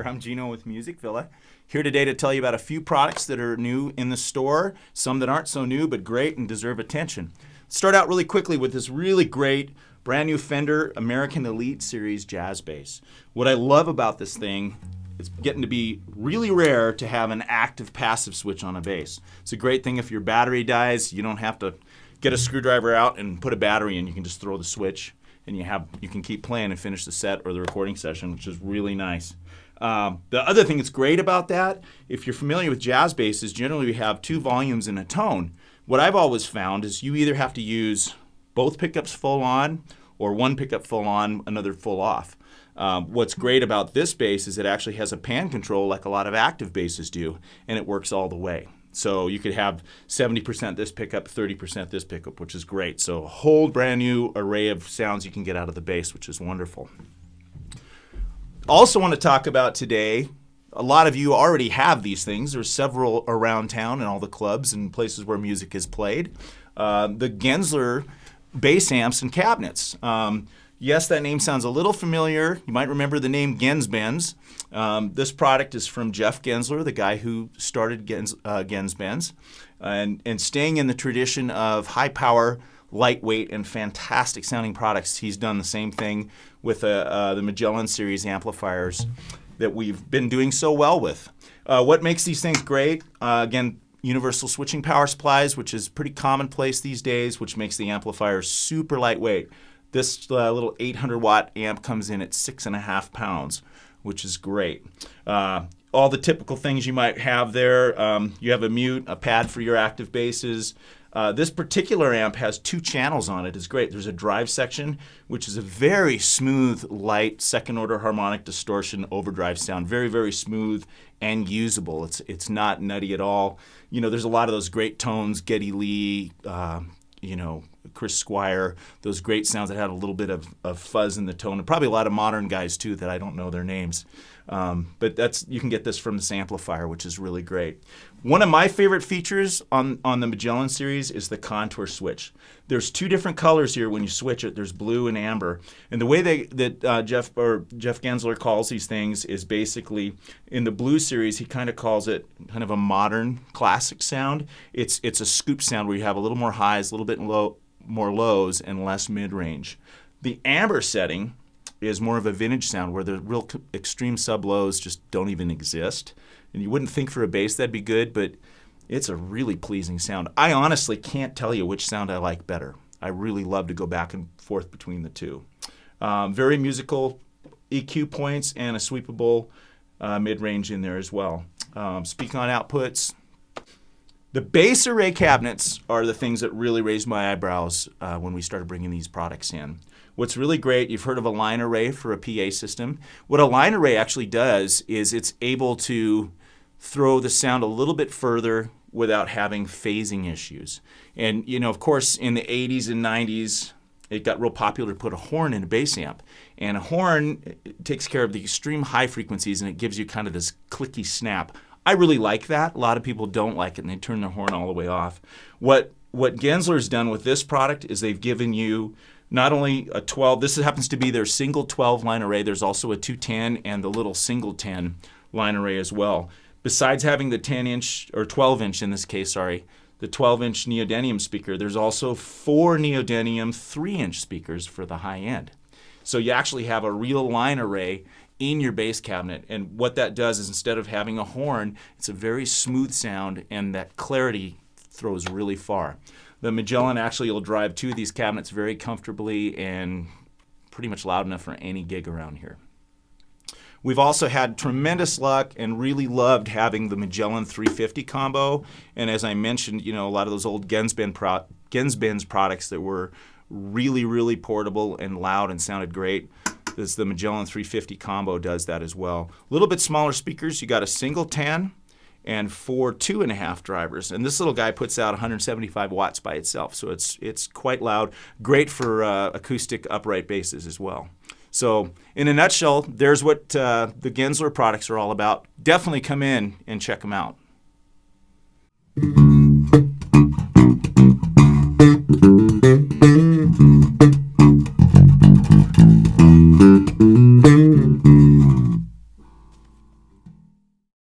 I'm Geno with Music Villa. Here today to tell you about a few products that are new in the store, some that aren't so new but great and deserve attention. Start out really quickly with this really great brand new Fender American Elite Series jazz bass. What I love about this thing, it's getting to be really rare to have an active passive switch on a bass. It's a great thing if your battery dies, you don't have to get a screwdriver out and put a battery in. You can just throw the switch and you can keep playing and finish the set or the recording session, which is really nice. The other thing that's great about that, if you're familiar with jazz basses, generally we have two volumes in a tone. What I've always found is you either have to use both pickups full on or one pickup full on, another full off. What's great about this bass is it actually has a pan control like a lot of active basses do, and it works all the way. So you could have 70% this pickup, 30% this pickup, which is great. So a whole brand new array of sounds you can get out of the bass, which is wonderful. Also want to talk about today, a lot of you already have these things. There's several around town in all the clubs and places where music is played. The Genzler bass amps and cabinets. Yes, that name sounds a little familiar. You might remember the name Genzbenz. This product is from Jeff Genzler, the guy who started Genzbenz, and staying in the tradition of high power, lightweight, and fantastic sounding products. He's done the same thing with the Magellan series amplifiers that we've been doing so well with. What makes these things great? Again, universal switching power supplies, which is pretty commonplace these days, which makes the amplifier super lightweight. This little 800 watt amp comes in at 6.5 pounds, which is great. All the typical things you might have there. You have a mute, a pad for your active basses. This particular amp has two channels on it. It's great. There's a drive section, which is a very smooth, light, second order harmonic distortion overdrive sound. Very, very smooth and usable. It's not nutty at all. You know, there's a lot of those great tones, Geddy Lee, Chris Squire, those great sounds that had a little bit of fuzz in the tone, and probably a lot of modern guys too that I don't know their names. But you can get this from this amplifier, which is really great. One of my favorite features on the Magellan series is the contour switch. There's two different colors here when you switch it. There's blue and amber. And the way that Jeff Genzler calls these things is basically, in the blue series, he kind of calls it kind of a modern classic sound. It's a scoop sound where you have a little more highs, a little bit more lows, and less mid-range. The amber setting is more of a vintage sound where the real extreme sub-lows just don't even exist. And you wouldn't think for a bass that'd be good, but it's a really pleasing sound. I honestly can't tell you which sound I like better. I really love to go back and forth between the two. Very musical EQ points and a sweepable mid-range in there as well. Speaking on outputs, the bass array cabinets are the things that really raised my eyebrows when we started bringing these products in. What's really great, you've heard of a line array for a PA system. What a line array actually does is it's able to throw the sound a little bit further without having phasing issues. And, of course, in the 80s and 90s, it got real popular to put a horn in a bass amp. And a horn takes care of the extreme high frequencies, and it gives you kind of this clicky snap. I really like that. A lot of people don't like it, and they turn their horn all the way off. What Genzler's done with this product is they've given you not only a 12, this happens to be their single 12 line array, there's also a 210 and the little single 10 line array as well. Besides having the 10-inch, or 12-inch in this case, the 12-inch neodymium speaker, there's also 4 neodymium 3-inch speakers for the high end. So you actually have a real line array in your bass cabinet, and what that does is instead of having a horn, it's a very smooth sound, and that clarity throws really far. The Magellan actually will drive two of these cabinets very comfortably and pretty much loud enough for any gig around here. We've also had tremendous luck and really loved having the Magellan 350 combo, and as I mentioned, a lot of those old Genzbenz products that were really, really portable and loud and sounded great. The Magellan 350 combo does that as well. A little bit smaller speakers. You got a single 10 and 4 2.5 drivers. And this little guy puts out 175 watts by itself, so it's quite loud. Great for acoustic upright basses as well. So in a nutshell, there's what the Genzler products are all about. Definitely come in and check them out.